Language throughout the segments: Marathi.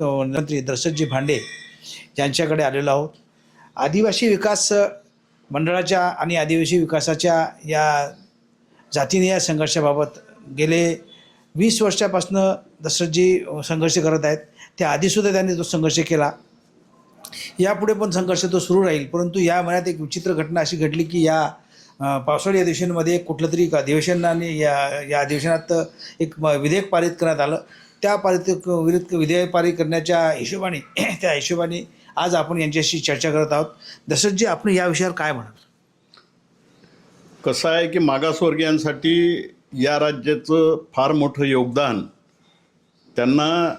मंत्री दशरथजी भांडे यांच्याकडे आलेलो आहोत. आदिवासी विकास मंडळाच्या आणि आदिवासी विकासाच्या या जातीनिहाय संघर्षाबाबत गेले 20 वर्षापासून दशरथजी संघर्ष करत आहेत. त्या आधीसुद्धा त्यांनी तो संघर्ष केला, यापुढे पण संघर्ष तो सुरू राहील. परंतु या महिन्यात एक विचित्र घटना अशी घडली की या पावसाळी अधिवेशनामध्ये कुठलं तरी अधिवेशनाने या अधिवेशनात एक विधेयक पारित करण्यात आलं. त्या विधेयक पारित करण्याच्या हिशोबाने आज आपण यांच्याशी चर्चा करत आहोत. दशरथजी, आपण या विषयावर काय म्हणाल? कसं आहे की मागासवर्गीयांसाठी या राज्याचं फार मोठं योगदान, त्यांना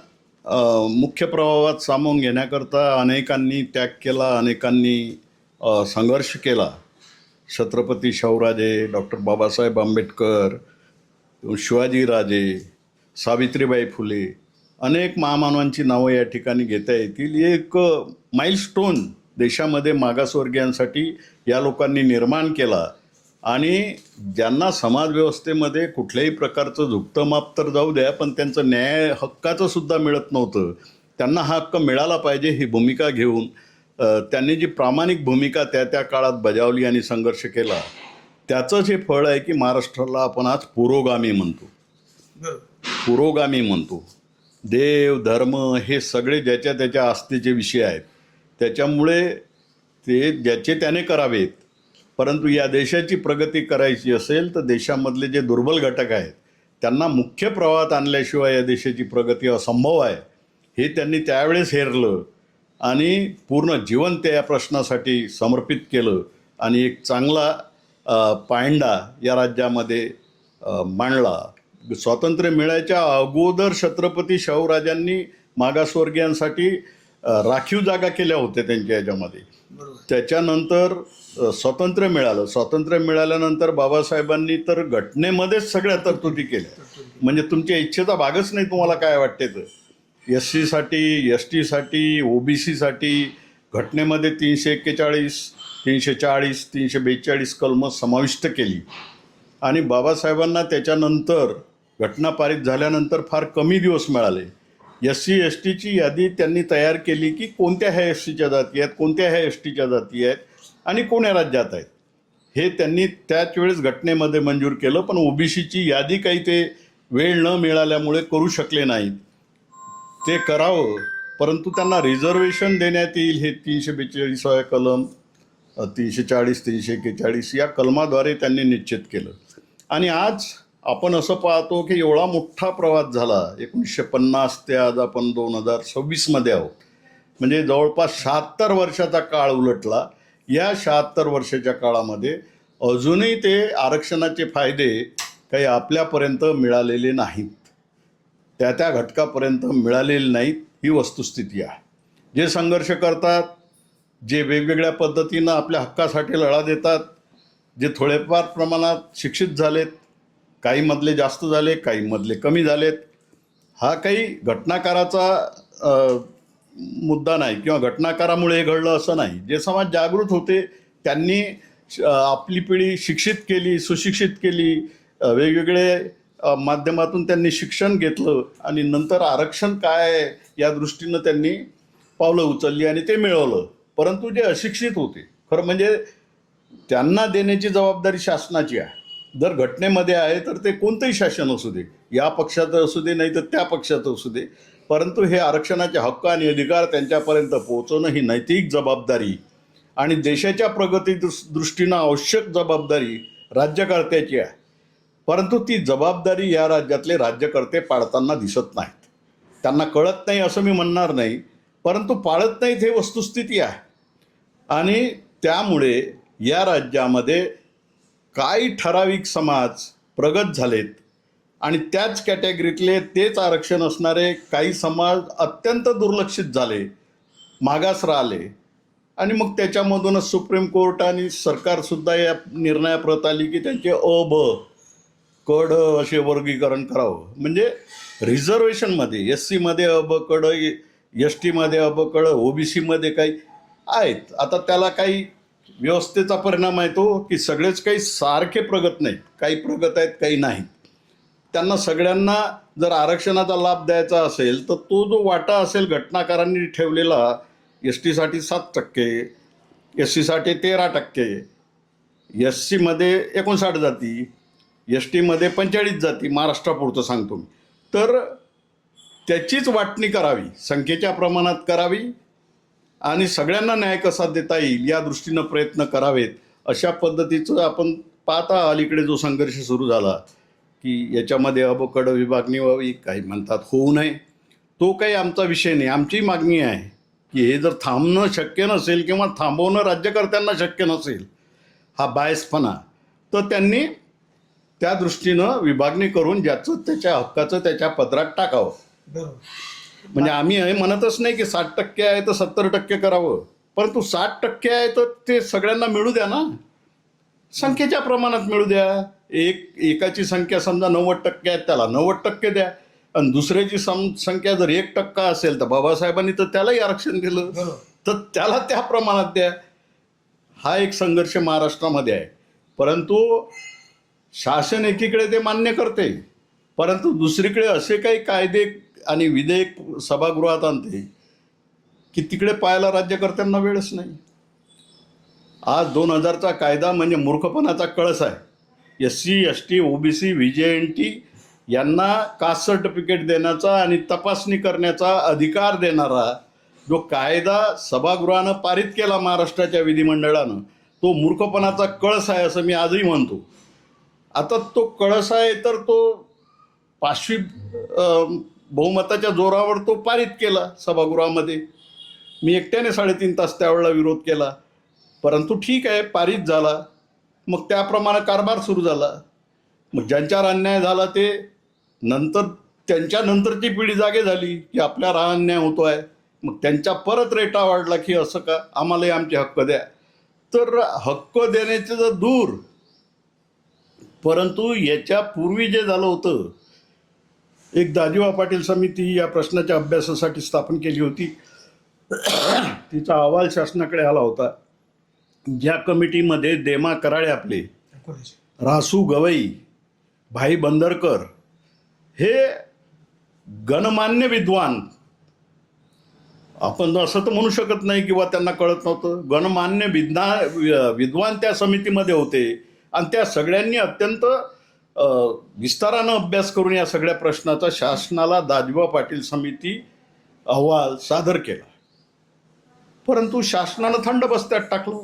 मुख्य प्रवाहात सामावून घेण्याकरता अनेकांनी त्याग केला, अनेकांनी संघर्ष केला. छत्रपती शाहूराजे, डॉक्टर बाबासाहेब आंबेडकर, शिवाजीराजे, सावित्रीबाई फुले, अनेक महामानवांची नावं या ठिकाणी घेता येतील. एक माइलस्टोन देशामध्ये मागासवर्गीयांसाठी या लोकांनी निर्माण केला आणि ज्यांना समाजव्यवस्थेमध्ये कुठल्याही प्रकारचं झुकतं माप तर जाऊ द्या, पण त्यांचं न्याय हक्काचं सुद्धा मिळत नव्हतं. त्यांना हा हक्क मिळाला पाहिजे ही भूमिका घेऊन त्यांनी जी प्रामाणिक भूमिका त्या काळात बजावली आणि संघर्ष केला, त्याचंच हे फळ आहे की महाराष्ट्राला आपण आज पुरोगामी म्हणतो. देव धर्म हे सगळे ज्याच्या त्याच्या आस्थेचे विषय आहेत, त्याच्यामुळे ते ज्याचे त्याने करावेत. परंतु या देशाची प्रगती करायची असेल तर देशामधले जे दुर्बल घटक आहेत त्यांना मुख्य प्रवाहात आणल्याशिवाय या देशाची प्रगती असंभव आहे, हे त्यांनी त्यावेळेस हेरलं आणि पूर्ण जीवन त्या प्रश्नासाठी समर्पित केलं आणि एक चांगला पायंडा या राज्यामध्ये मांडला. स्वातंत्र्य मिळायच्या अगोदर छत्रपती शाहूराजांनी मागासवर्गीयांसाठी राखीव जागा केल्या होत्या त्यांच्या याच्यामध्ये. त्याच्यानंतर स्वातंत्र्य मिळाल्यानंतर बाबासाहेबांनी तर घटनेमध्येच सगळ्या तरतुदी केल्या. म्हणजे तुमच्या इच्छेचा भागच नाही तुम्हाला काय वाटते तर. SC-साठी, ST-साठी, OBC-साठी घटनेमध्ये 341, 340, 342 कलमं समाविष्ट केली आणि बाबासाहेबांना त्याच्यानंतर घटना पारित झाल्यानंतर फार कमी दिवस मिळाले. SC-STची यादी त्यांनी तयार केली की कोणत्या ह्या SCच्या जाती आहेत, कोणत्या ह्या STच्या जाती आहेत आणि कोण्या राज्यात आहेत, हे त्यांनी त्याच वेळेस घटनेमध्ये मंजूर केलं. पण OBCची यादी काही ते वेळ न मिळाल्यामुळे करू शकले नाहीत. ते करावं, परंतु त्यांना रिझर्वेशन देण्यात येईल हे 342 कलम, 340, 341 या कलमाद्वारे त्यांनी निश्चित केलं. आणि आज आपण असं पाहतो की एवढा मोठा प्रवास झाला. 1950 ते आज आपण 2026मध्ये आहोत. म्हणजे जवळपास 76 वर्षाचा काळ उलटला. या 76 वर्षाच्या काळामध्ये अजूनही ते आरक्षणाचे फायदे काही आपल्यापर्यंत मिळालेले नाहीत, त्या घटकापर्यंत मिळालेले नाहीत, ही वस्तुस्थिती आहे. जे संघर्ष करतात, जे वेगवेगळ्या पद्धतीनं आपल्या हक्कासाठी लढा देतात, जे थोडेफार प्रमाणात शिक्षित झालेत, काही मधले जास्त झाले, काही मधले कमी झालेत, हा काही घटनाकाराचा मुद्दा नाही किंवा घटनाकारामुळे हे घडलं असं नाही. जे समाज जागृत होते त्यांनी आपली पिढी शिक्षित केली, सुशिक्षित केली, वेगवेगळे माध्यमातून त्यांनी शिक्षण घेतलं आणि नंतर आरक्षण काय या दृष्टीनं त्यांनी पावलं उचलली आणि ते मिळवलं. परंतु जे अशिक्षित होते, खरं म्हणजे त्यांना देण्याची जबाबदारी शासनाची आहे. जर घटनेमध्ये आहे तर ते कोणतंही शासन असू दे, या पक्षाचं असू दे नाही तर त्या पक्षाचं असू दे, परंतु हे आरक्षणाचे हक्क आणि अधिकार त्यांच्यापर्यंत पोहोचवणं ही नैतिक जबाबदारी आणि देशाच्या प्रगती दृष्टीनं आवश्यक जबाबदारी राज्यकर्त्याची आहे. परंतु ती जबाबदारी या राज्यातले राज्यकर्ते पाळताना दिसत नाहीत. त्यांना कळत नाही असं मी म्हणणार नाही, परंतु पाळत नाहीत हे वस्तुस्थिती आहे. आणि त्यामुळे या राज्यामध्ये काही ठराविक समाज प्रगत झालेत आणि त्याच कॅटेगरीतले तेच आरक्षण असणारे काही समाज अत्यंत दुर्लक्षित झाले, मागास राहिले आणि मग त्याच्यामधूनच सुप्रीम कोर्ट आणि सरकारसुद्धा या निर्णयाप्रत आली की त्यांचे क, ड असे वर्गीकरण करावं. म्हणजे रिझर्वेशनमध्ये SC-मध्ये क, ड, ST-मध्ये क, ड, OBC-मध्ये काही आहेत. आता त्याला काही व्यवस्थेचा परिणाम आहे तो की सगळेच काही सारखे प्रगत नाहीत, काही प्रगत आहेत काही नाहीत. त्यांना सगळ्यांना जर आरक्षणाचा लाभ द्यायचा असेल तर तो जो वाटा असेल घटनाकारांनी ठेवलेला, एस टीसाठी 7%, एस सीसाठी 13%, एस सीमध्ये 59 जाती, एस टीमध्ये 45 जाती, महाराष्ट्रापुरतं सांगतो मी. तर त्याचीच वाटणी करावी, संख्येच्या प्रमाणात करावी आणि सगळ्यांना न्याय कसा देता येईल या दृष्टीनं प्रयत्न करावेत. अशा पद्धतीचं आपण पाहता अलीकडे जो संघर्ष सुरू झाला की याच्यामध्ये अबकड विभागणी व्हावी, काही म्हणतात होऊ नये. तो काही आमचा विषय नाही. आमची मागणी आहे की हे जर थांबणं शक्य नसेल किंवा थांबवणं राज्यकर्त्यांना शक्य नसेल, हा बायसपणा, तर त्यांनी त्या दृष्टीनं विभागणी करून ज्याचं त्याच्या हक्काचं त्याच्या पदरात टाकावं. बरोबर. म्हणजे आम्ही हे म्हणतच नाही की 60% आहे तर 70% करावं, परंतु 60% आहे तर ते सगळ्यांना मिळू द्या ना, संख्येच्या प्रमाणात मिळू द्या. एकाची संख्या समजा 90% आहे, त्याला 90% द्या. आणि दुसऱ्याची संख्या जर 1% असेल तर बाबासाहेबांनी तर त्यालाही आरक्षण दिलं, तर त्याला त्या प्रमाणात द्या. हा एक संघर्ष महाराष्ट्रामध्ये आहे. परंतु शासन एकीकडे ते मान्य करते, परंतु दुसरीकडे असे काही कायदे आणि विधेयक सभागृहात आणते की तिकडे पाहायला राज्यकर्त्यांना वेळच नाही. आज 2000चा कायदा म्हणजे मूर्खपणाचा कळस आहे. S C, S T, OBC, VJNT यांना कास्ट सर्टिफिकेट देण्याचा आणि तपासणी करण्याचा अधिकार देणारा जो कायदा सभागृहानं पारित केला महाराष्ट्राच्या विधिमंडळानं, तो मूर्खपणाचा कळस आहे असं मी आजही म्हणतो. आता तो कळस आहे तर तो 5वी बहुमताच्या जोरावर तो पारित केला सभागृहामध्ये. मी एकट्याने 3.5 तास त्यावेळेला विरोध केला, परंतु ठीक आहे, पारित झाला. मग त्याप्रमाणे कारभार सुरू झाला. मग ज्यांच्यावर अन्याय झाला ते नंतर त्यांच्या नंतरची पिढी जागे झाली की आपल्यावर हा अन्याय होतो आहे. मग त्यांच्या परत रेटा वाढला की असं का, आम्हालाही आमचे हक्क द्या. तर हक्क देण्याचे तर दूर, परंतु याच्यापूर्वी जे झालं होतं, एक दाजीबा पाटील समिती या प्रश्नाच्या अभ्यासासाठी स्थापन केली होती. तिचा अहवाल शासनाकडे आला होता. ज्या कमिटीमध्ये देमा कराळे आपले, रासू गवई, भाई बंदरकर हे गणमान्य विद्वान, आपण असं तर म्हणू शकत नाही किंवा त्यांना कळत नव्हतं, गणमान्य विद्वान त्या समितीमध्ये होते. आणि त्या सगळ्यांनी अत्यंत विस्तारानं अभ्यास करून या सगळ्या प्रश्नाचा शासनाला दाजीबा पाटील समिती अहवाल सादर केला. परंतु शासनानं थंड बस्त्यात टाकलं.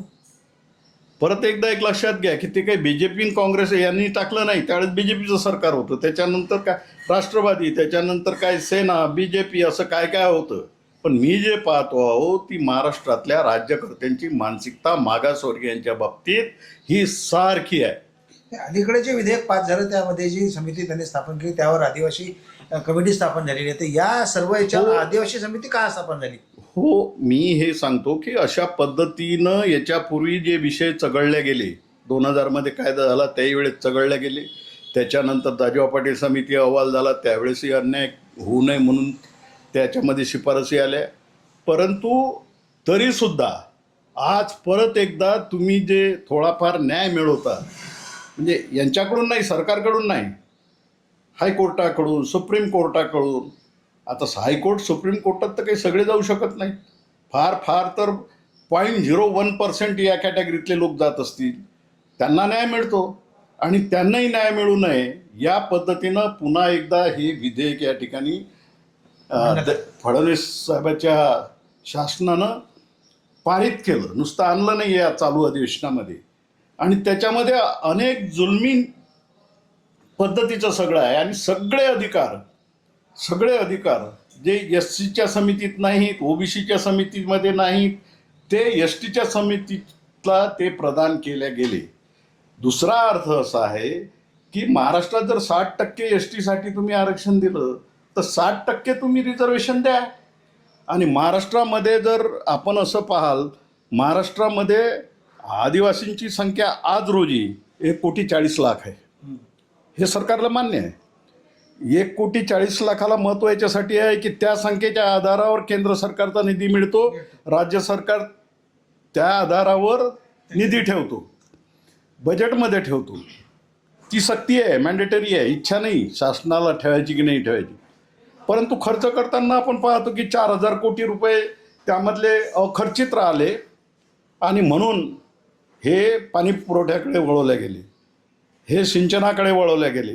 परत एकदा एक लक्षात घ्या की ते काही BJP काँग्रेस यांनी टाकलं नाही. त्यावेळेस BJPचं सरकार होतं. त्याच्यानंतर काय राष्ट्रवादी, त्याच्यानंतर काय सेना, BJP, असं काय काय होतं. पण मी जे पाहतो आहो ती महाराष्ट्रातल्या राज्यकर्त्यांची मानसिकता मागासवर्गीयांच्या बाबतीत ही सारखी आहे. अलीकडे जे विधेयक पास झालं त्यामध्ये जी समिती त्यांनी स्थापन केली त्यावर आदिवासी कमिटी स्थापन झालेली आहे. तर या सर्व याच्या आदिवासी समिती का स्थापन झाली? हो, मी हे सांगतो की अशा पद्धतीनं याच्यापूर्वी जे विषय चघळले गेले, 2000मध्ये कायदा झाला त्याही वेळेस चघळले गेले. त्याच्यानंतर दाजीबा पाटील समिती अहवाल झाला त्यावेळेसही अन्याय होऊ नये म्हणून त्याच्यामध्ये शिफारसी आल्या. परंतु तरीसुद्धा आज परत एकदा तुम्ही जे थोडाफार न्याय मिळवता, म्हणजे यांच्याकडून नाही, सरकारकडून नाही, हायकोर्टाकडून, सुप्रीम कोर्टाकडून. आता हायकोर्ट, सुप्रीम कोर्टात तर काही सगळे जाऊ शकत नाही. फार फार तर 0.01% या कॅटेगरीतले लोक जात असतील, त्यांना न्याय मिळतो. आणि त्यांनाही न्याय मिळू नये या पद्धतीनं पुन्हा एकदा हे विधेयक या ठिकाणी फडणवीस साहेबाच्या शासनानं पारित केलं. नुसतं आणलं नाही या चालू अधिवेशनामध्ये. आणि त्याच्यामध्ये अनेक जुलमी पद्धतीचं सगळं आहे. आणि सगळे अधिकार जे SCच्या समितीत नाहीत, OBCच्या समितीमध्ये नाहीत, ते STच्या समितीला ते प्रदान केले गेले. दुसरा अर्थ असा आहे की महाराष्ट्रात जर 60% STसाठी तुम्ही आरक्षण दिलं तर 60% तुम्ही रिझर्वेशन द्या. आणि महाराष्ट्रामध्ये जर आपण असं पाहाल, महाराष्ट्रामध्ये आदिवासींची संख्या आज रोजी 1,40,00,000 आहे. हे सरकारला मान्य आहे. 1,40,00,000 महत्त्व याच्यासाठी आहे की त्या संख्येच्या आधारावर केंद्र सरकारचा निधी मिळतो, राज्य सरकार त्या आधारावर निधी ठेवतो, बजेटमध्ये ठेवतो. ती सक्ती आहे, मॅन्डेटरी आहे, इच्छा नाही शासनाला ठेवायची की नाही ठेवायची. परंतु खर्च करताना आपण पाहतो की 4,000 कोटी रुपये त्यामधले अखर्चित राहिले आणि म्हणून हे पाणी पुरवठ्याकडे वळवले गेले, हे सिंचनाकडे वळवले गेले.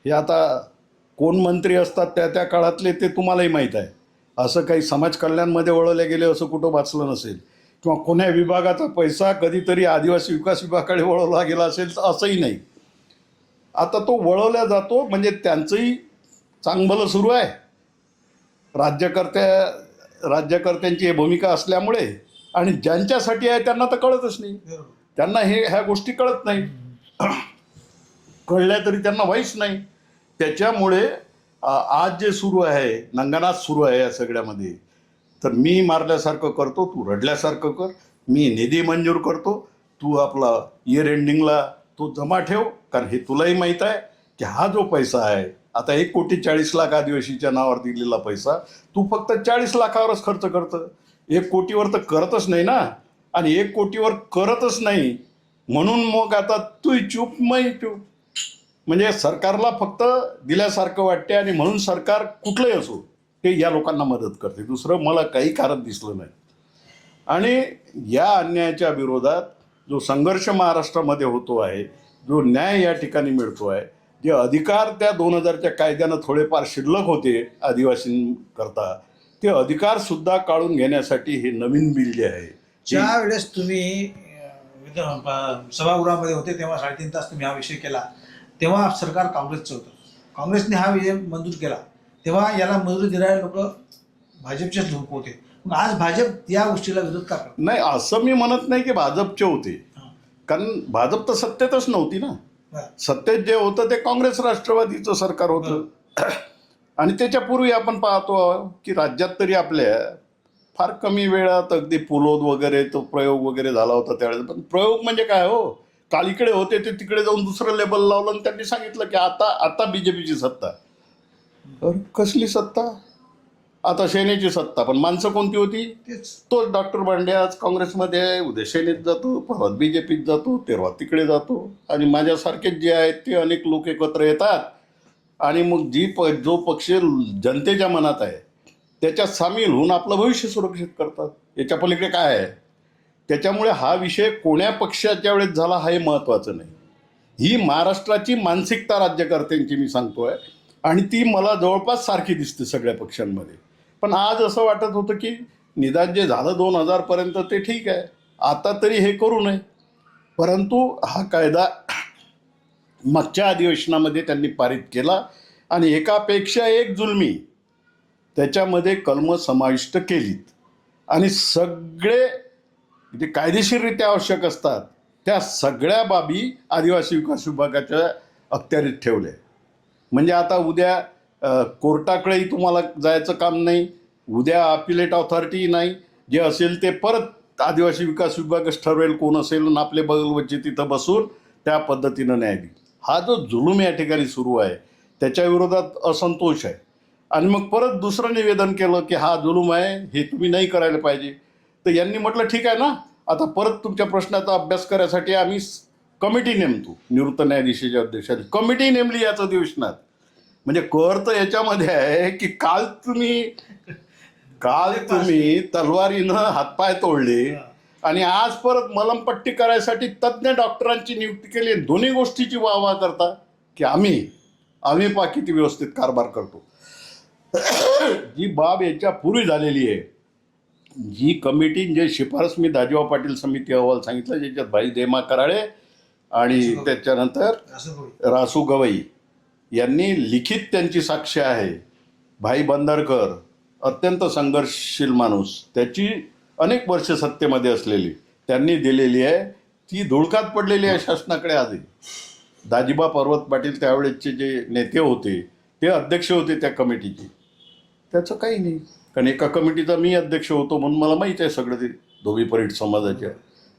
हे आता कोण मंत्री असतात त्या त्या काळातले ते तुम्हालाही माहीत आहे. असं काही समाज कल्याणमध्ये वळवले गेले असं कुठं वाचलं नसेल, किंवा कोण्या विभागाचा पैसा कधीतरी आदिवासी विकास विभागाकडे वळवला गेला असेल तर असंही नाही. आता तो वळवला जातो म्हणजे त्यांचंही चांगलं सुरू आहे. राज्यकर्त्यांची ही भूमिका असल्यामुळे, आणि ज्यांच्यासाठी आहे त्यांना तर कळतच नाही. त्यांना ह्या गोष्टी कळत नाही, कळल्या तरी त्यांना व्हाईच नाही. त्याच्यामुळे आज जे सुरू आहे, नंगनाच सुरू आहे या सगळ्यामध्ये. तर मी मारल्यासारखं करतो, तू रडल्यासारखं कर, मी निधी मंजूर करतो, तू आपला इयर एंडिंगला तो जमा ठेव. कारण हे तुलाही माहीत आहे की हा जो पैसा आहे, आता 1,40,00,000 आदिवासीच्या नावावर दिलेला पैसा तू फक्त 40 लाखावरच खर्च करतं. 1 कोटीवर तर करतच नाही ना. आणि 1 कोटीवर करतच नाही म्हणून मग आता तू चूप मै चूप. म्हणजे सरकारला फक्त दिल्यासारखं वाटते, आणि म्हणून सरकार कुठलंही असो ते या लोकांना मदत करते. दुसरं मला काही कारण दिसलं नाही. आणि या अन्यायाच्या विरोधात जो संघर्ष महाराष्ट्रामध्ये होतो आहे, जो न्याय या ठिकाणी मिळतो आहे, जे अधिकार त्या 2000च्या कायद्यानं थोडेफार शिल्लक होते आदिवासींकरता, ते अधिकारसुद्धा काढून घेण्यासाठी हे नवीन बिल जे आहे. ज्या वेळेस तुम्ही सभागृहामध्ये होते तेव्हा 3.5 तास तुम्ही हा विषय केला, तेव्हा सरकार काँग्रेसचं होतं. काँग्रेसने हा विषय मंजूर केला, तेव्हा याला मंजुरी देणारे लोक भाजपचेच लोक होते. मग आज भाजप या गोष्टीला विरोध का करत नाही? असं मी म्हणत नाही की भाजपचे होते, कारण भाजप तर सत्तेतच नव्हती ना. सत्तेत जे होतं ते काँग्रेस राष्ट्रवादीचं सरकार होतं. आणि त्याच्यापूर्वी आपण पाहतो की राज्यात तरी आपल्या फार कमी वेळात अगदी पुलोद वगैरे तो प्रयोग वगैरे झाला होता त्यावेळेस. पण प्रयोग म्हणजे काय हो, काल इकडे होते ते तिकडे जाऊन दुसरं लेबल लावलं आणि त्यांनी सांगितलं की आता बीजेपीची सत्ता. कसली सत्ता? आता सेनेची सत्ता. पण माणसं कोणती होती? तोच डॉक्टर भांडे आज काँग्रेसमध्ये आहे, उद्या सेनेत जातो, परवा बीजेपीत जातो, तेव्हा तिकडे जातो. आणि माझ्यासारखेच जे आहेत ते अनेक लोक एकत्र येतात आणि मग जो पक्ष जनतेच्या मनात आहे त्याच्यात सामील होऊन आपलं भविष्य सुरक्षित करतात. याच्या पलीकडे काय आहे? त्याच्यामुळे हा विषय कोण्या पक्षाच्या वेळेस झाला हे महत्त्वाचं नाही. ही महाराष्ट्राची मानसिकता राज्यकर्त्यांची मी सांगतोय, आणि ती मला जवळपास सारखी दिसते सगळ्या पक्षांमध्ये. पण आज असं वाटत होतं की निदान जे झालं 2000पर्यंत ते ठीक आहे, आता तरी हे करू नये. परंतु हा कायदा मागच्या अधिवेशनामध्ये त्यांनी पारित केला आणि एकापेक्षा एक जुलमी त्याच्यामध्ये कलमं समाविष्ट केलीत, आणि सगळे जे कायदेशीररित्या आवश्यक असतात त्या सगळ्या बाबी आदिवासी विकास विभागाच्या अखत्यारीत ठेवल्या. म्हणजे आता उद्या कोर्टाकडेही तुम्हाला जायचं काम नाही, उद्या अपिलेट ऑथॉरिटी नाही. जे असेल ते परत आदिवासी विकास विभागच ठरवेल कोण असेल, आणि आपले बगलवच्चे तिथं बसून त्या पद्धतीनं न्याय देईल. हा जो जुलूम या ठिकाणी सुरू आहे त्याच्या विरोधात असंतोष आहे. आणि मग परत दुसरं निवेदन केलं की हा जुलूम आहे, हे तुम्ही नाही करायला पाहिजे. तर यांनी म्हटलं ठीक आहे ना, आता परत तुमच्या प्रश्नाचा अभ्यास करायसाठी आम्ही कमिटी नेमतो. निवृत्त न्यायाधीशाच्या अध्यक्षाने कमिटी नेमली याच अधिवेशनात. म्हणजे तर याच्यामध्ये आहे की काल तुम्ही तलवारीनं हातपाय तोडले आणि आज परत मलमपट्टी करायसाठी तज्ज्ञ डॉक्टरांची नियुक्ती केली. दोन्ही गोष्टीची वाहवा करता की आम्ही किती व्यवस्थित कारभार करतो. जी बाब याच्या पूर्वी झालेली आहे, जी कमिटी जे शिफारस मी दाजीबा पाटील समिती अहवाल सांगितलं, ज्याच्यात भाई देमा कराळे आणि त्याच्यानंतर रासू गवई यांनी लिखित त्यांची साक्ष आहे. भाई बंदरकर अत्यंत संघर्षशील माणूस, त्याची अनेक वर्ष सत्तेमध्ये असलेली त्यांनी दिलेली आहे, ती धुळकात पडलेली आहे शासनाकडे आजही. दाजीबा पर्वत पाटील त्यावेळेसचे जे नेते होते ते अध्यक्ष होते त्या कमिटीचे. त्याचं काही नाही, कारण एका कमिटीचा मी अध्यक्ष होतो म्हणून मला माहीत आहे सगळं. ते धोबी परीट समाजाच्या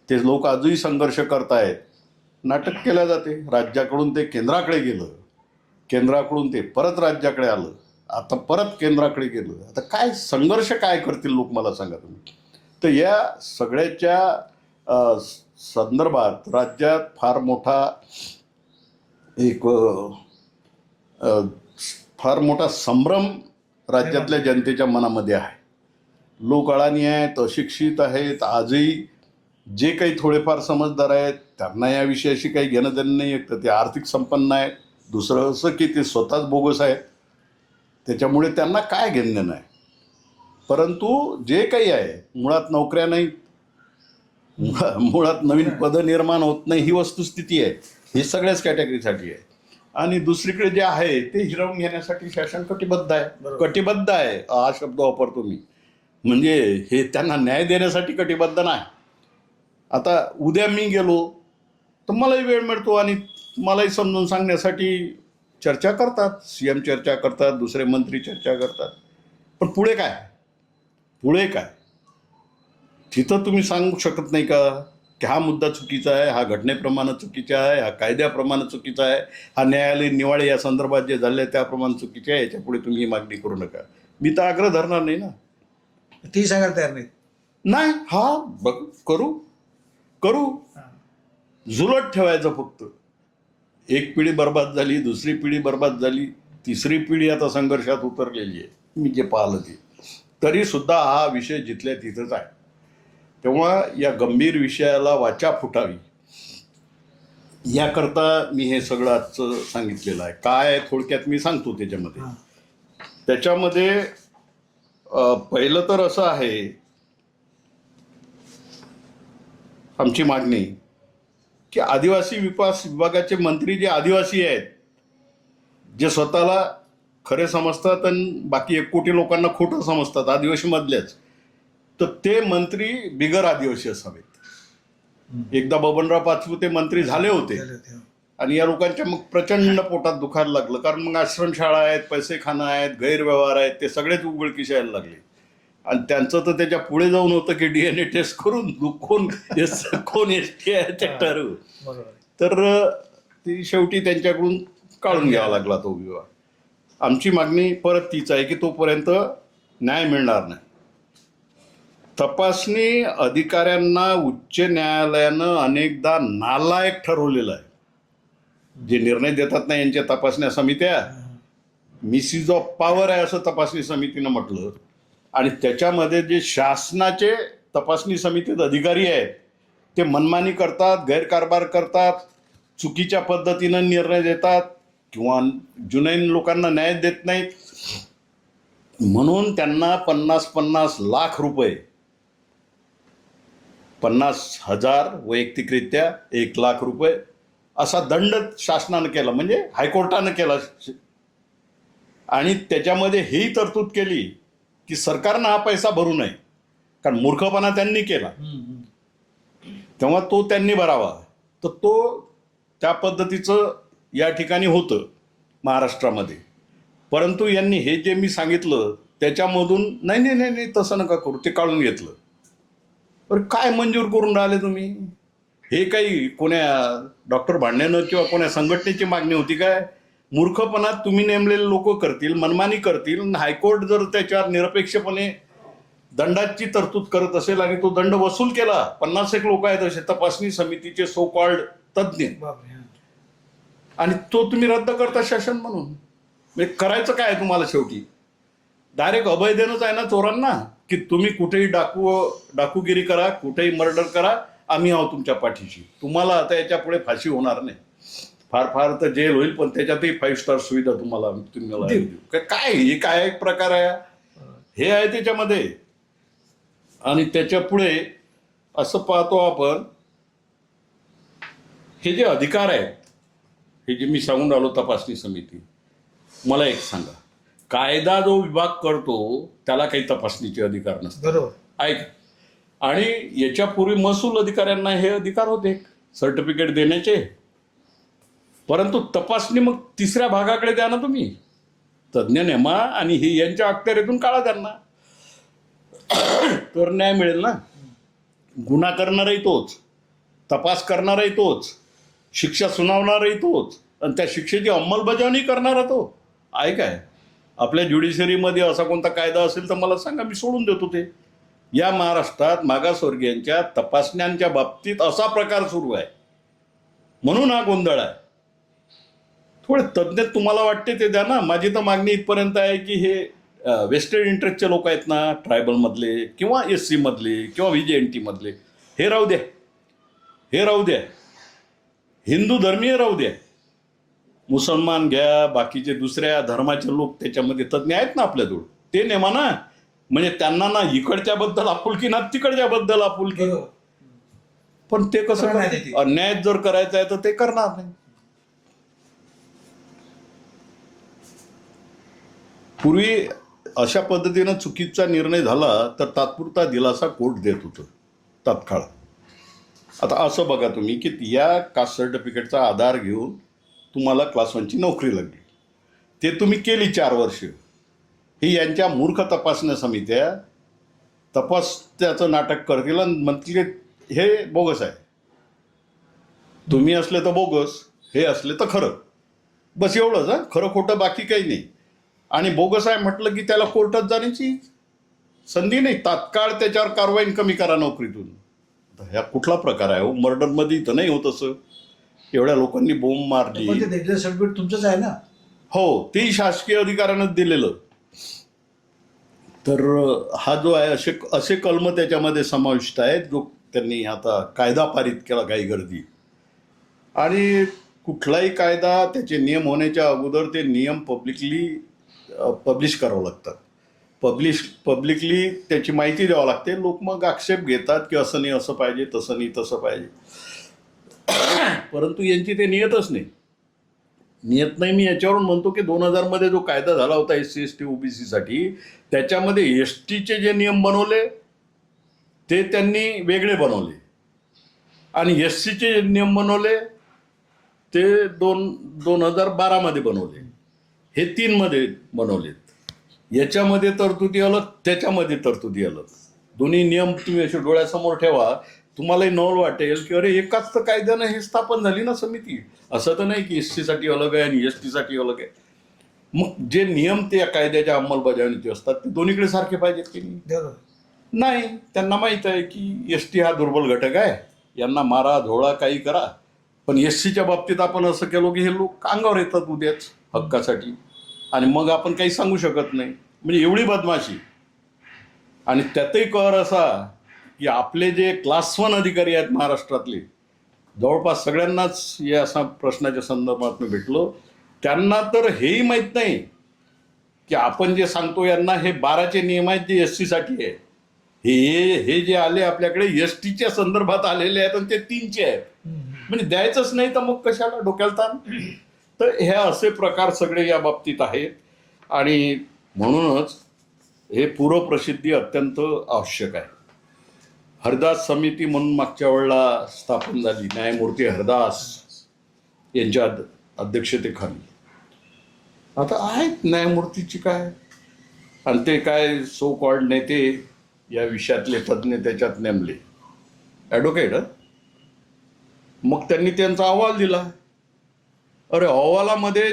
ते लोक आजही संघर्ष करतायत. नाटक केलं जाते, राज्याकडून ते केंद्राकडे गेलं, केंद्राकडून ते परत राज्याकडे आलं, आता परत केंद्राकडे गेलं. आता काय संघर्ष काय करतील लोक मला सांगा तुम्ही. तर या सगळ्याच्या संदर्भात राज्यात फार मोठा एक फार मोठा संभ्रम राज्यातल्या जनतेच्या मनामध्ये आहे. लोक अडाणी आहेत, अशिक्षित आहेत. आजही जे काही थोडेफार समजदार आहेत त्यांना या विषयाशी काही घेणं देणं नाही. एक तर ते आर्थिक संपन्न आहेत, दुसरं असं की ते स्वतःच बोगस आहेत, त्याच्यामुळे त्यांना काय घेणं देणं आहे. परंतु जे काही आहे मुळात नोकऱ्या नाहीत, मुळात नवीन पदं निर्माण होत नाही, ही वस्तुस्थिती आहे. ही सगळ्याच कॅटेगरीसाठी आहे. आणि दुसरीकडे जे आहे ते हिरावून घेण्यासाठी शासन कटिबद्ध आहे. बरोबर. कटिबद्ध आहे हा शब्द वापरतो मी, म्हणजे हे त्यांना न्याय देण्यासाठी कटिबद्ध नाही. आता उद्या मी गेलो तर मलाही वेळ मिळतो आणि मलाही समजून सांगण्यासाठी चर्चा करतात, CM चर्चा करतात, दुसरे मंत्री चर्चा करतात. पण पुढे काय, पुढे काय तिथं तुम्ही सांगू शकत नाही का की हा मुद्दा चुकीचा आहे, हा घटनेप्रमाणे चुकीचा आहे, हा कायद्याप्रमाणे चुकीचा आहे, हा न्यायालयीन निवाडे या संदर्भात जे झाले त्याप्रमाणे चुकीचे आहे, याच्यापुढे तुम्ही ही मागणी करू नका. मी तर आग्रह धरणार नाही ना. ती सांगायला तयार नाहीत. नाही, हा बघ करू करू जुलट ठेवायचं फक्त. एक पिढी बर्बाद झाली, दुसरी पिढी बर्बाद झाली, तिसरी पिढी आता संघर्षात उतरलेली आहे. मी जे पाहिलं ते तरी सुद्धा हा विषय जिथल्या तिथंच आहे. तेव्हा या गंभीर विषयाला वाचा फुटावी याकरता मी हे सगळं आजचं सांगितलेलं आहे. काय थोडक्यात मी सांगतो त्याच्यामध्ये. त्याच्यामध्ये पहिलं तर असं आहे, आमची मागणी की आदिवासी विकास विभागाचे मंत्री जे आदिवासी आहेत, जे स्वतःला खरे समजतात आणि बाकी 1 कोटी लोकांना खोटं समजतात आदिवासी मधल्याच, तर ते मंत्री बिगर आदिवासी असावेत. एकदा बबनराव पाचपुते मंत्री झाले होते आणि या लोकांच्या मग प्रचंड पोटात दुखायला लागलं, कारण मग आश्रमशाळा आहेत, पैसेखाना आहेत, गैरव्यवहार आहेत, ते सगळेच उघडकीस यायला लागले. आणि त्यांचं तर त्याच्या पुढे जाऊन होतं की DNA टेस्ट करून कोण ST आहे ते ठरवू. तर ती शेवटी त्यांच्याकडून काढून घ्यावा लागला तो विभाग. आमची मागणी परत तीच आहे की तोपर्यंत न्याय मिळणार नाही. तपासणी अधिकाऱ्यांना उच्च न्यायालयानं अनेकदा नालायक ठरवलेलं आहे. जे निर्णय देतात ना यांच्या तपासण्या समित्या, मिसयूज ऑफ पॉवर आहे असं तपासणी समितीनं म्हटलं. आणि त्याच्यामध्ये जे शासनाचे तपासणी समितीत अधिकारी आहेत ते मनमानी करतात, गैरकारभार करतात, चुकीच्या पद्धतीनं निर्णय देतात किंवा जुनैन लोकांना न्याय देत नाहीत. म्हणून त्यांना 50-50 लाख रुपये, 50,000 वैयक्तिकरित्या, 1 लाख रुपये असा दंड शासनानं केला, म्हणजे हायकोर्टानं केला. आणि त्याच्यामध्ये ही तरतूद केली की सरकारनं हा पैसा भरू नये, कारण मूर्खपणा त्यांनी केला तेव्हा तो त्यांनी भरावा. तर तो त्या पद्धतीचं या ठिकाणी होतं महाराष्ट्रामध्ये. परंतु यांनी हे जे मी सांगितलं त्याच्यामधून नाही नाही नाही नाही तसं नका करू, ते काढून घेतलं. पण काय मंजूर करून राहिले तुम्ही? हे काही कोण्या डॉक्टर भांड्यानं किंवा कोण्या संघटनेची मागणी होती काय? मूर्खपणात तुम्ही नेमलेले लोक करतील, मनमानी करतील. हायकोर्ट जर त्याच्यावर निरपेक्षपणे दंडाची तरतूद करत असेल आणि तो दंड वसूल केला, 50 लोक आहेत असे तपासणी समितीचे सो कॉल्ड तज्ज्ञ, आणि तो तुम्ही रद्द करता शासन म्हणून. म्हणजे करायचं काय तुम्हाला? शेवटी डायरेक्ट अभय देणंच आहे ना चोरांना, की तुम्ही कुठेही डाकूगिरी करा, कुठेही मर्डर करा, आम्ही आहोत तुमच्या पाठीशी. तुम्हाला आता याच्या पुढे फाशी होणार नाही. फार फार तर जेल होईल, पण त्याच्यातही 5 स्टार सुविधा तुम्हाला देऊ. काय हे काय एक प्रकार आहे हे आहे त्याच्यामध्ये. आणि त्याच्या पुढे असं पाहतो आपण, हे जे अधिकार आहेत, हे जे मी सांगून राहिलो तपासणी समिती, मला एक सांगा, कायदा जो विभाग करतो त्याला काही तपासणीचे अधिकार नसतात, बरोबर ऐक. आणि याच्यापूर्वी महसूल अधिकाऱ्यांना हे अधिकार होते सर्टिफिकेट देण्याचे. परंतु तपासणी मग 3ऱ्या भागाकडे द्या ना तुम्ही, तज्ज्ञ नेमा आणि ही यांच्या अखत्यारीतून काढा त्यांना, तर न्याय मिळेल ना. गुन्हा करणारही तोच, तपास करणारही तोच, शिक्षा सुनावणारही तोच, आणि त्या शिक्षेची अंमलबजावणी करणारा तो आहे. काय आपल्या ज्युडिशरीमध्ये असा कोणता कायदा असेल तर मला सांगा, मी सोडून देतो ते. या महाराष्ट्रात मागासवर्गीयांच्या तपासण्यांच्या बाबतीत असा प्रकार सुरू आहे, म्हणून हा गोंधळ आहे. थोडे तज्ज्ञ तुम्हाला वाटते ते द्या ना. माझी तर मागणी इथपर्यंत आहे की हे वेस्टेड इंटरेस्टचे लोक आहेत ना, ट्रायबलमधले किंवा SC मधले किंवा VJNT मधले, हे राहू द्या, हे राहू द्या. हिंदू धर्मीय राहू द्या. मुसलमान घ्या, बाकीचे दुसऱ्या धर्माचे लोक त्याच्यामध्ये तज्ज्ञ आहेत ना आपल्याजवळ, ते नेमा ना. म्हणजे त्यांना ना इकडच्याबद्दल आपुलकी ना तिकडच्याबद्दल आपुलकी. पण ते कसं करणार नाही ते. अन्याय जर करायचा आहे तर ते करणार नाही. पूर्वी अशा पद्धतीनं चुकीचा निर्णय झाला तर तात्पुरता दिलासा कोर्ट देत होतं तात्काळ. आता असं बघा तुम्ही की या कास्ट सर्टिफिकेटचा आधार घेऊन तुम्हाला क्लास 1ची नोकरी लागली, ते तुम्ही केली 4 वर्ष. ही यांच्या मूर्ख तपासण्या समित्या त्याचं नाटक करतील आणि म्हणतील हे बोगस आहे, तुम्ही असले तर बोगस, हे असले तर खरं. बस एवढंच. खरं खोटं बाकी काही नाही. आणि बोगस आहे म्हटलं की त्याला कोर्टात जाण्याची संधी नाही, तात्काळ त्याच्यावर कारवाई कमी करा नोकरीतून. ह्या कुठला प्रकार आहे हो? मर्डरमध्ये इथं नाही होत असं. एवढ्या लोकांनी बोंब मारली. पण ते डेथ सर्टिफिकेट तुमचंच आहे ना. हो, तेही शासकीय अधिकाऱ्यानंच दिलेलं. तर हा जो आहे असे कलम त्याच्यामध्ये समाविष्ट आहेत जो त्यांनी आता कायदा पारित केला काही गर्दी. आणि कुठलाही कायदा त्याचे नियम होण्याच्या अगोदर ते नियम पब्लिश करावं लागतात. पब्लिकली त्याची माहिती द्यावं लागते. लोक मग आक्षेप घेतात की असं नाही असं पाहिजे, तसं नाही तसं पाहिजे. परंतु यांची ते नियतच नाही. नियत नाही. मी याच्यावरून म्हणतो की 2000 मध्ये जो कायदा झाला होता SC ST OBC साठी, त्याच्यामध्ये STचे जे नियम बनवले ते त्यांनी वेगळे बनवले आणि SCचे जे नियम बनवले ते 2012 मध्ये बनवले. हे 3 मध्ये बनवलेत. याच्यामध्ये तरतुदी अलग, त्याच्यामध्ये तरतुदी अलग. दोन्ही नियम तुम्ही असे डोळ्यासमोर ठेवा, तुम्हालाही नवल वाटेल की अरे एकाच तर कायद्यानं हे स्थापन झाली ना समिती. असं तर नाही की SC साठी अलग आहे आणि ST साठी अलग आहे. मग जे नियम त्या कायद्याच्या अंमलबजावणीचे असतात ते दोन्हीकडे सारखे पाहिजेत की नाही. त्यांना माहीत आहे की ST हा दुर्बल घटक आहे, यांना मारा झोळा काही करा. पण SCच्या बाबतीत आपण असं केलो की हे लोक अंगावर येतात उद्याच हक्कासाठी आणि मग आपण काही सांगू शकत नाही. म्हणजे एवढी बदमाशी. आणि त्यातही कर असा की आपले जे क्लास 1 अधिकारी आहेत महाराष्ट्रातले, जवळपास सगळ्यांनाच या असा प्रश्नाच्या संदर्भात मी भेटलो, त्यांना तर हेही माहीत नाही की आपण जे सांगतो यांना हे 12चे नियम आहेत जे SC साठी आहे. हे जे आले आपल्याकडे STच्या संदर्भात आलेले आहेत आणि ते 3चे आहेत. म्हणजे द्यायचंच नाही तर मग कशाला डोक्याला ताण. तर हे असे प्रकार सगळे या बाबतीत आहेत. आणि म्हणूनच हे पूर्वप्रसिद्धी अत्यंत आवश्यक आहे. हरदास समिती म्हणून मागच्या वेळेला स्थापन झाली, न्यायमूर्ती हरदास यांच्या अध्यक्षतेखाली. आता आहेत न्यायमूर्तीची काय, आणि ते काय सो कॉल्ड नेते या विषयातले तज्ज्ञ त्याच्यात नेमले ॲडव्होकेट. मग त्यांनी त्यांचा अहवाल दिला. अरे अहवालामध्ये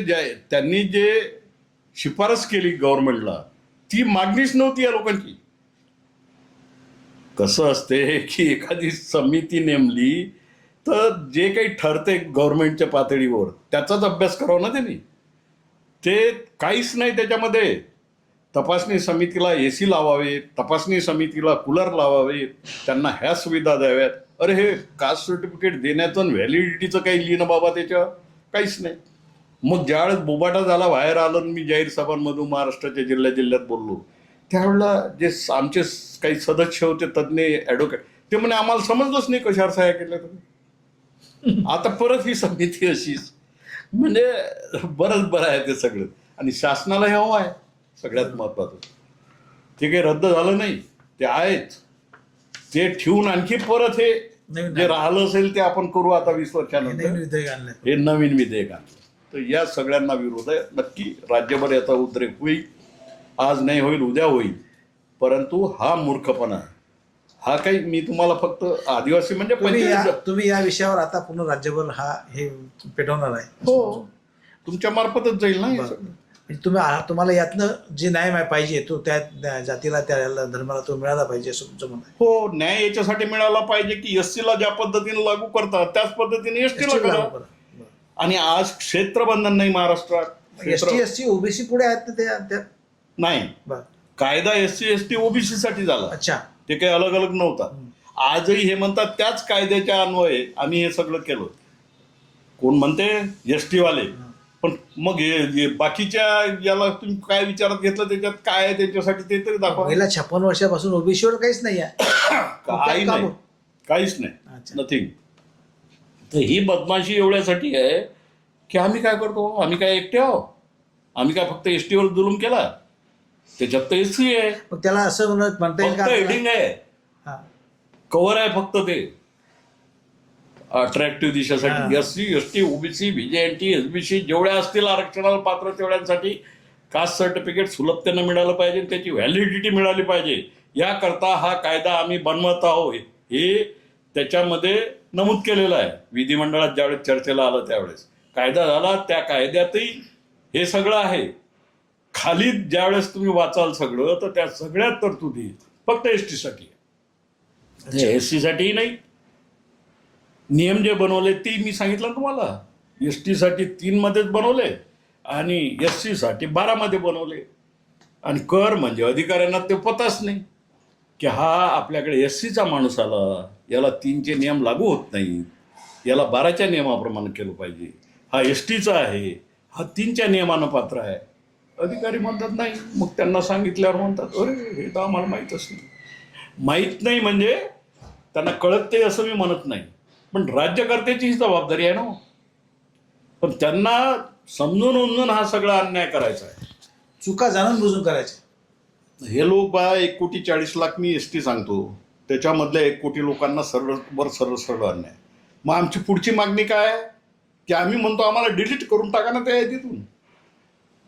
त्यांनी जे शिफारस केली गव्हर्नमेंटला ती मागणीच नव्हती या लोकांची. कसं असते की एखादी समिती नेमली तर जे काही ठरते गव्हर्नमेंटच्या पातळीवर त्याचाच अभ्यास करावा ना त्यांनी. ते काहीच नाही त्याच्यामध्ये. तपासणी समितीला AC लावावे, तपासणी समितीला कूलर लावावे, त्यांना ह्या सुविधा द्याव्यात. अरे हे कास्ट सर्टिफिकेट देण्याचं व्हॅलिडिटीचं काही लिहिणं बाबा त्याच्यावर काहीच नाही. मग ज्यावेळेस बोबाटा झाला बाहेर आलं, मी जाहीर सभांमधून महाराष्ट्राच्या जिल्ह्यात बोललो, त्यावेळेला जे आमचे काही सदस्य होते तज्ज्ञ ॲडव्होकेट, ते म्हणे आम्हाला समजलंच नाही कशावर सह्या केल्या तुम्ही. आता परत ही समिती अशीच. म्हणजे बरं आहे ते सगळं. आणि शासनाला हे हवं आहे सगळ्यात महत्त्वाचं. ते काही रद्द झालं नाही, ते आहेच. ते ठेवून आणखी परत हे जे राहिलं असेल ते आपण करू आता 20 वर्षानंतर. हे नवीन विधेयक आणलं. तर या सगळ्यांना विरोध आहे. नक्की राज्यभर याचा उद्रेक होईल. आज नाही होईल, उद्या होईल. परंतु हा मूर्खपणा, हा काही मी तुम्हाला फक्त आदिवासी म्हणजे तुम्ही या विषयावर आता पूर्ण राज्यभर हे पेटवणार आहे. हो, तुमच्या मार्फतच जाईल ना. तुम्हाला यातनं जे न्याय पाहिजे तो त्या जातीला, त्या धर्माला तो मिळाला पाहिजे असं तुमचं म्हणणं आहे. हो, न्याय याच्यासाठी मिळाला पाहिजे की SC ला ज्या पद्धतीने लागू करतात त्याच पद्धतीने ST ला करा. आणि आज क्षेत्रबंधन नाही महाराष्ट्रात. ST ओबीसी पुढे आहेत ना त्यात? नाही, बरं. कायदा SC/ST ओबीसी साठी झाला. अच्छा. ते काही अलग अलग नव्हता. आजही हे म्हणतात त्याच कायद्याच्या अन्वये आम्ही हे सगळं केलं. कोण म्हणते ST वाले, पण मग हे बाकीच्या याला तुम्ही काय विचारात घेतलं, त्याच्यात काय आहे त्यांच्यासाठी ते तरी दाखवा. गेल्या 56 वर्षापासून ओबीसीवर काहीच नाही आहे. काही नाही, काहीच नाही, नथिंग. तर ही बदमाशी एवढ्यासाठी आहे की आम्ही काय करतो, आम्ही काय एकटे आहो, आम्ही काय फक्त ST वर जुलूम केला, त्याच्यात तर SC आहे. मग त्याला असं म्हणता येईल फक्त का? हेडिंग आहे, कव्हर आहे फक्त ते attractive दिशासाठी. SC ST OBC VJNT SBC जेवढ्या असतील आरक्षणाला पात्र तेवढ्यांसाठी कास्ट सर्टिफिकेट सुलभतेनं मिळालं पाहिजे, त्याची व्हॅलिडिटी मिळाली पाहिजे. याकरता हा कायदा आम्ही बनवत आहोत हे त्याच्यामध्ये नमूद केलेलं आहे. विधिमंडळात ज्यावेळेस चर्चेला आलं त्यावेळेस कायदा झाला, त्या कायद्यातही हे सगळं आहे. खाली ज्यावेळेस तुम्ही वाचाल सगळं तर त्या सगळ्यात तरतुदी फक्त ST साठी, SC साठीही नाही. नियम जे बनवले ते मी सांगितलं तुम्हाला, ST साठी 3 मध्येच बनवले आणि SC साठी 12 मध्ये बनवले. आणि कर म्हणजे अधिकाऱ्यांना ते पताच नाही की हा आपल्याकडे SC चा माणूस आला, याला 3चे नियम लागू होत नाहीत, याला 12च्या नियमाप्रमाणे केलं पाहिजे. हा ST चा आहे, हा 3च्या नियमानं पात्र आहे. अधिकारी म्हणतात नाही. मग त्यांना सांगितल्यावर म्हणतात अरे हे तर आम्हाला माहीतच नाही. माहीत नाही म्हणजे त्यांना कळत ते असं मी म्हणत नाही, पण राज्यकर्त्याची ही जबाबदारी आहे ना. पण त्यांना समजून उमजून हा सगळा अन्याय करायचा आहे, चुका जाणून बुजून करायच्या. हे लोक 1,40,00,000 मी ST सांगतो, त्याच्यामधल्या 1 कोटी लोकांना सरळ अन्याय. मग आमची पुढची मागणी काय आहे की आम्ही म्हणतो आम्हाला डिलीट करून टाका ना त्या यादीतून.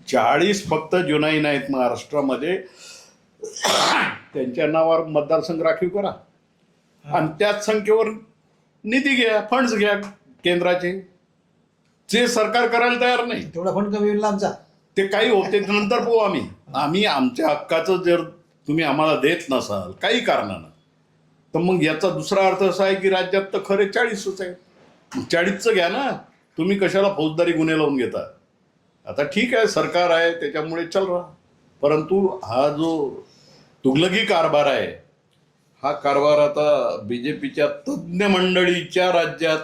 40 फक्त जुनाईन आहेत महाराष्ट्रामध्ये, त्यांच्या नावावर मतदारसंघ राखीव करा आणि त्याच संख्येवर निधी घ्या, फंड्स घ्या केंद्राचे. जे सरकार करायला तयार नाही. तेवढा फंड कमी होईल आमचा. ते काही होते नंतर पाहू. आम्ही आमच्या हक्काचं जर तुम्ही आम्हाला देत नसाल काही कारणानं, तर मग याचा दुसरा अर्थ असा आहे की राज्यात तर खरे 40च आहे. 40चं घ्या ना, तुम्ही कशाला फौजदारी गुन्हे लावून घेता. आता ठीक आहे सरकार आहे त्याच्यामुळे चल रहा, परंतु हा जो तुगलकी कारभार आहे हा कारभार आता BJPच्या तज्ज्ञ मंडळीच्या राज्यात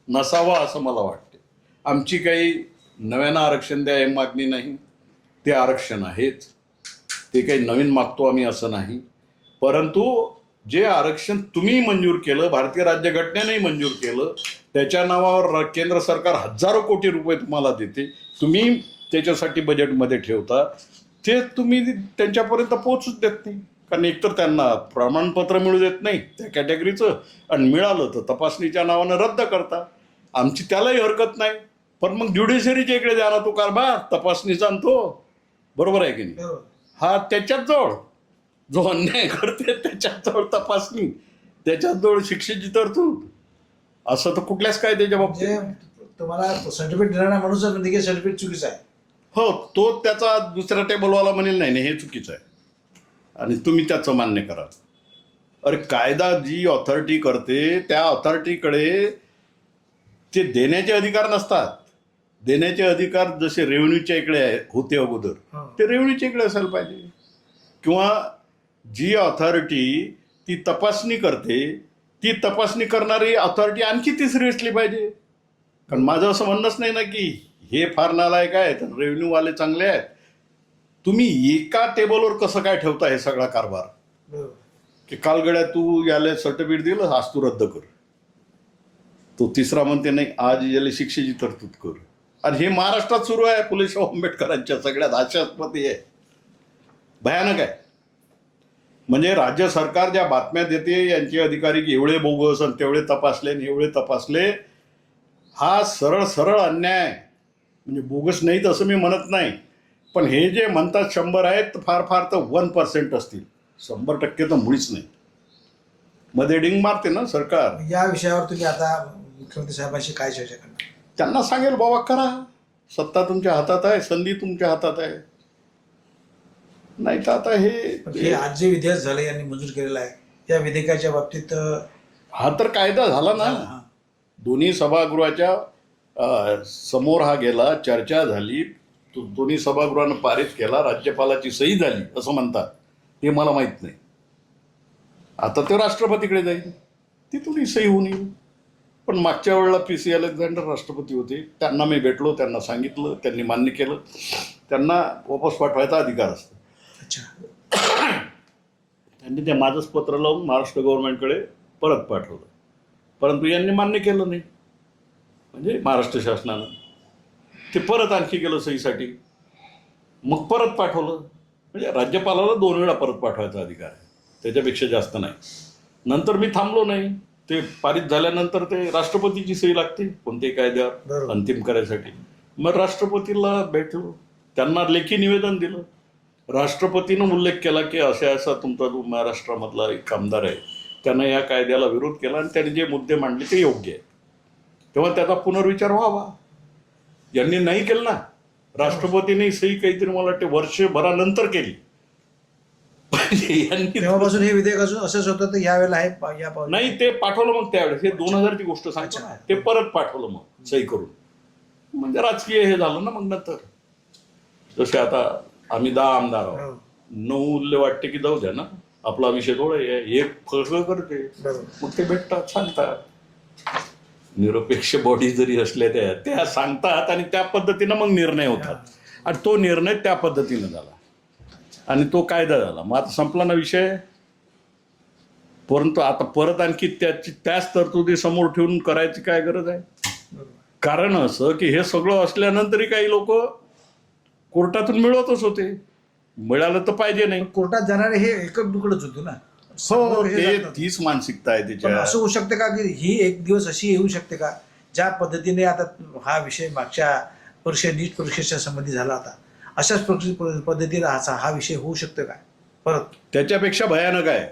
नसावा असं मला वाटते. आमची काही नव्यानं आरक्षण द्या हे मागणी नाही, ते आरक्षण आहेच, ते काही नवीन मागतो आम्ही असं नाही. परंतु जे आरक्षण तुम्ही मंजूर केलं, भारतीय राज्यघटनेनेही मंजूर केलं, त्याच्या नावावर केंद्र सरकार हजारो कोटी रुपये तुम्हाला देते, तुम्ही त्याच्यासाठी बजेटमध्ये ठेवता, ते तुम्ही त्यांच्यापर्यंत पोहोचूच देत नाही. कारण एकतर त्यांना प्रमाणपत्र मिळू देत नाही त्या कॅटेगरीचं, आणि मिळालं तर तपासणीच्या नावानं रद्द करता. आमची त्यालाही हरकत नाही, पण मग ज्युडिशरीच्या इकडे द्या ना तो कारभार तपासणीचा आणतो. बरोबर आहे की नाही? हा त्याच्याच जवळ जो अन्याय करते त्याच्याच जवळ तपासणी, त्याच्याच जवळ शिक्षेची तरतूद, असं तर कुठल्याच कायद्याच्या बाबतीत. तुम्हाला सर्टिफिकेट देणारा माणूस निघे सर्टिफिकेट चुकीचं आहे. हो, तो त्याचा दुसऱ्या टेबलवाला म्हणेल नाही नाही हे चुकीचं आहे आणि तुम्ही त्याचं मान्य करा. अरे कायदा जी ऑथॉरिटी करते त्या ऑथॉरिटीकडे ते देण्याचे अधिकार नसतात. देण्याचे अधिकार जसे रेव्हेन्यूच्या इकडे होते अगोदर, ते रेव्हेन्यूच्या इकडे असायला पाहिजे. किंवा जी ऑथॉरिटी ती तपासणी करते, ती तपासणी करणारी ऑथॉरिटी आणखी तिसरी असली पाहिजे. कारण माझं असं म्हणणंच नाही ना की हे फार नालायक आहेत, रेव्हेन्यूवाले चांगले आहेत. तुम्ही एका टेबलवर कसं काय ठेवता हे सगळा कारभार, की कालगड्या तू याला सर्टिफिकेट दिलं आज तू रद्द कर, तो तिसरा म्हणते नाही आज याला शिक्षेची तरतूद कर. आणि हे महाराष्ट्रात सुरू आहे. फुलेशाह आंबेडकरांच्या सगळ्यात हास्यास्पद आहे, भयानक आहे. म्हणजे राज्य सरकार ज्या बातम्या देते यांचे अधिकारी की एवढे बोगस आणि तेवढे तपासले आणि एवढे तपासले, हा सरळ सरळ अन्याय. म्हणजे बोगस नाहीत असं मी म्हणत नाही, पण हे जे म्हणतात 100 आहेत फार फार तर 1% असतील, 100% तर मुळीच नाही. मध्ये डिंग मारते ना सरकार. या विषयावर तुम्ही आता मुख्यमंत्री साहेबांशी काय चर्चा करणार? त्यांना सांगेल बाबा करा, सत्ता तुमच्या हातात आहे, संधी तुमच्या हातात आहे. नाही तर आता हे आज जे विधेयक झालं यांनी मंजूर केलेलं आहे, या विधेयकाच्या बाबतीत हा तर कायदा झाला ना. दोन्ही सभागृहाच्या समोर हा गेला, चर्चा झाली, दोन्ही सभागृहानं पारित केला, राज्यपालाची सही झाली असं म्हणतात, हे मला माहीत नाही. आता ते राष्ट्रपतीकडे जाईल, तिथूनही सही होऊन येईल. पण मागच्या वेळेला PC अलेक्झांडर राष्ट्रपती होते, त्यांना मी भेटलो, त्यांना सांगितलं, त्यांनी मान्य केलं. त्यांना वापस पाठवायचा अधिकार असतो. अच्छा. त्यांनी ते माझंच पत्र लावून महाराष्ट्र गव्हर्नमेंटकडे परत पाठवलं, परंतु यांनी मान्य केलं नाही. म्हणजे महाराष्ट्र शासनानं ते परत आणखी गेलं सहीसाठी, मग परत पाठवलं. म्हणजे राज्यपालाला 2 वेळा परत पाठवायचा अधिकार आहे, त्याच्यापेक्षा जास्त नाही. नंतर मी थांबलो नाही, ते पारित झाल्यानंतर ते राष्ट्रपतीची सही लागते कोणत्याही कायद्यावर अंतिम करायसाठी. मग राष्ट्रपतीला भेटलो, त्यांना लेखी निवेदन दिलं. राष्ट्रपतीनं उल्लेख केला की असा तुमचा जो महाराष्ट्रामधला एक आमदार आहे, त्यानं या कायद्याला विरोध केला आणि त्याने जे मुद्दे मांडले ते योग्य आहेत, तेव्हा त्याचा पुनर्विचार व्हावा. यांनी नाही केलं ना. राष्ट्रपतीने सही काहीतरी मला वाटते वर्षभरानंतर केली. यांनी तेव्हापासून हे विधेयक अजून असंच होतं, तर यावेळेला आहे नाही, ते पाठवलं मग त्यावेळेस. हे 2000ची गोष्ट सांगतो ना, ते परत पाठवलं मग सही करून. म्हणजे राजकीय हे झालं ना. मग नंतर जसे आता आम्ही 10 आमदार आहोत, 9 वाटते की जाऊ द्या ना, आपला विषय थोडा आहे, एक फळसळ करते, मग ते भेटतात, सांगतात. निरपेक्ष बॉडी जरी असल्या त्या सांगतात आणि त्या पद्धतीनं मग निर्णय होतात. आणि तो निर्णय त्या पद्धतीनं झाला आणि तो कायदा झाला. मग आता संपला ना विषय. परंतु आता परत आणखी त्याच तरतुदी समोर ठेवून करायची काय गरज आहे? कारण असं की हे सगळं असल्यानंतरही काही लोक कोर्टातून मिळवतच होते. मिळालं तर पाहिजे नाही. कोर्टात जाणारे हे एकच दुकडच होते ना. हो, ते तीच मानसिकता आहे त्याच्या. असं होऊ शकते का की ही एक दिवस अशी येऊ शकते का, ज्या पद्धतीने आता हा विषय मागच्या नीट परीक्षेच्या संबंधी झाला होता, अशाच पद्धतीने हा विषय होऊ शकतो का परत? त्याच्यापेक्षा भयानक आहे.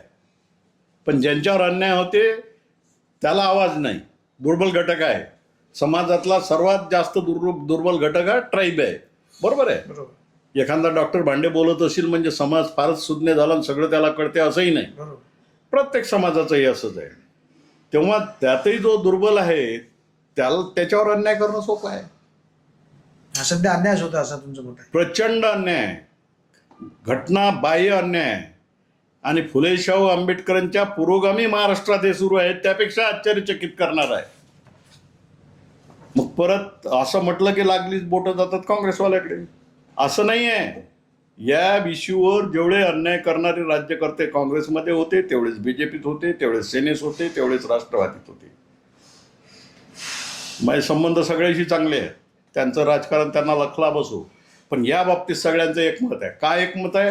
पण ज्यांच्यावर अन्याय होते त्याला आवाज नाही. दुर्बल घटक आहे समाजातला, सर्वात जास्त दुर्बल घटक हा ट्राईब आहे. बरोबर आहे. बरोबर. एखादा डॉक्टर भांडे बोलत असेल म्हणजे समाज फारच सुज्ञ झाला आणि सगळं त्याला कळते असंही नाही. प्रत्येक समाजाचंही असंच आहे. तेव्हा त्यातही जो दुर्बल आहे त्याच्यावर अन्याय करणं सोपं आहे. हा सध्या अन्यायच होता असा तुमचं मत आहे? प्रचंड अन्याय, घटना बाह्य अन्याय. आणि फुले शाहू आंबेडकरांच्या पुरोगामी महाराष्ट्रात हे सुरू आहे, त्यापेक्षा आश्चर्यचकित करणार आहे. मग परत असं म्हटलं की लागलीच बोटं जातात काँग्रेसवाल्याकडे. असं नाही आहे. या इश्यूवर जेवढे अन्याय करणारे राज्यकर्ते काँग्रेसमध्ये होते, तेवढेच BJPत होते, तेवढेच सेनेस होते, तेवढेच राष्ट्रवादीत होते. माझे संबंध सगळ्याशी चांगले आहेत. त्यांचं राजकारण त्यांना लखला बसो. पण या बाबतीत सगळ्यांचं एकमत आहे. काय एकमत आहे?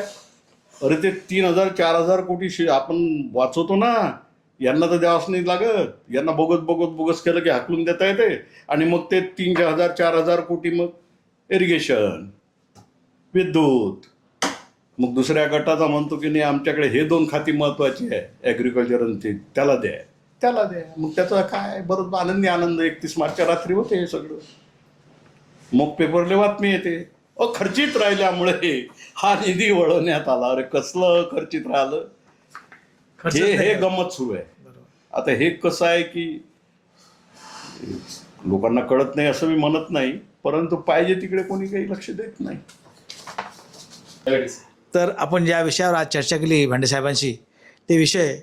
अरे ते 3,000-4,000 कोटी आपण वाचवतो ना, यांना तर द्यावंच नाही लागत. यांना बोगस केलं की हाकलून देता येते. आणि मग ते 3,000-4,000 कोटी मग इरिगेशन, विद्युत. मग दुसऱ्या गटाचा म्हणतो की नाही आमच्याकडे हे 2 खाती महत्वाची आहे, ॲग्रिकल्चरची, त्याला द्या. मग त्याचा काय बरोबर आनंद 31 मार्चच्या रात्री होते हे सगळं. मग पेपरला बातमी येते खर्चित राहिल्यामुळे हा निधी वळवण्यात आला. अरे कसलं खर्चित राहिलं? हे गंमत सुरू आहे. आता हे कसं आहे की लोकांना कळत नाही असं मी म्हणत नाही, परंतु पाहिजे तिकडे कोणी काही लक्ष देत नाही. तर आपण ज्या विषयावर आज चर्चा केली भांडे साहेबांशी, ते विषय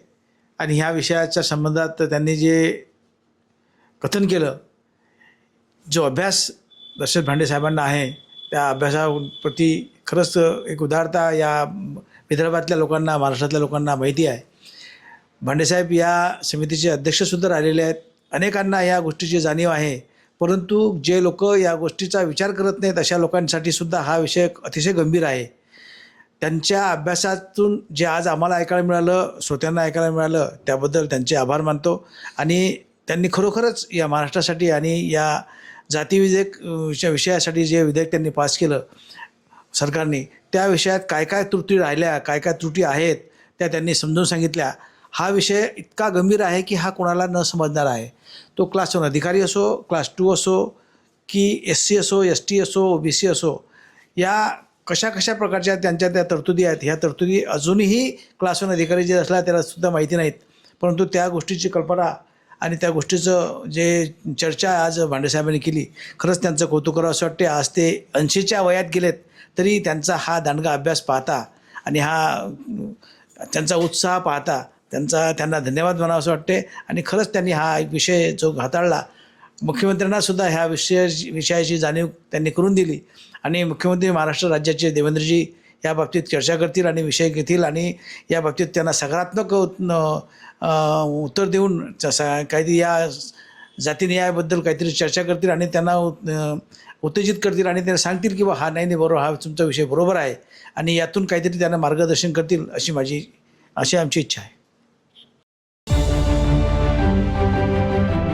आणि ह्या विषयाच्या संबंधात त्यांनी जे कथन केलं, जो अभ्यास दशरथ भांडे साहेबांना आहे, त्या अभ्यासाप्रती खरंच एक उदारता या विदर्भातल्या लोकांना, महाराष्ट्रातल्या लोकांना माहिती आहे. भांडेसाहेब या समितीचे अध्यक्षसुद्धा राहिलेले आहेत. अनेकांना या गोष्टीची जाणीव आहे. परंतु जे लोक या गोष्टीचा विचार करत नाहीत अशा लोकांसाठी सुद्धा हा विषय अतिशय गंभीर आहे. त्यांच्या अभ्यासातून जे आज आम्हाला ऐकायला मिळालं, श्रोत्यांना ऐकायला मिळालं, त्याबद्दल त्यांचे आभार मानतो. आणि त्यांनी खरोखरच या महाराष्ट्रासाठी आणि या जातीविधेयकच्या विषयासाठी जे विधेयक त्यांनी पास केलं सरकारने, त्या विषयात काय काय त्रुटी राहिल्या, काय काय त्रुटी आहेत त्या त्यांनी समजून सांगितल्या. हा विषय इतका गंभीर आहे की हा कोणाला न समजणार आहे. तो क्लास 1 अधिकारी असो, क्लास 2 असो, की SC असो, ST असो, OBC असो, या कशा प्रकारच्या त्यांच्या त्या तरतुदी आहेत. ह्या तरतुदी अजूनही क्लास 1 अधिकारी जे असला त्याला सुद्धा माहिती नाहीत. परंतु त्या गोष्टीची कल्पना आणि त्या गोष्टीचं जे चर्चा आज भांडेसाहेबांनी केली, खरंच त्यांचं कौतुक करावं असं वाटते. आज ते 80च्या वयात गेलेत तरी त्यांचा हा दांडगा अभ्यास पाहता आणि हा त्यांचा उत्साह पाहता त्यांना धन्यवाद म्हणावं असं वाटते. आणि खरंच त्यांनी हा एक विषय जो हाताळला, मुख्यमंत्र्यांना सुद्धा ह्या विषयाची जाणीव त्यांनी करून दिली. आणि मुख्यमंत्री महाराष्ट्र राज्याचे देवेंद्रजी या बाबतीत चर्चा करतील आणि विषय घेतील आणि या बाबतीत त्यांना सकारात्मक उत्तर देऊन काहीतरी या जाती न्यायाबद्दल काहीतरी चर्चा करतील आणि त्यांना उत्तेजित करतील आणि त्यांना सांगतील की हा नाही बरोबर, हा तुमचा विषय बरोबर आहे आणि यातून काहीतरी त्यांना मार्गदर्शन करतील अशी आमची इच्छा आहे.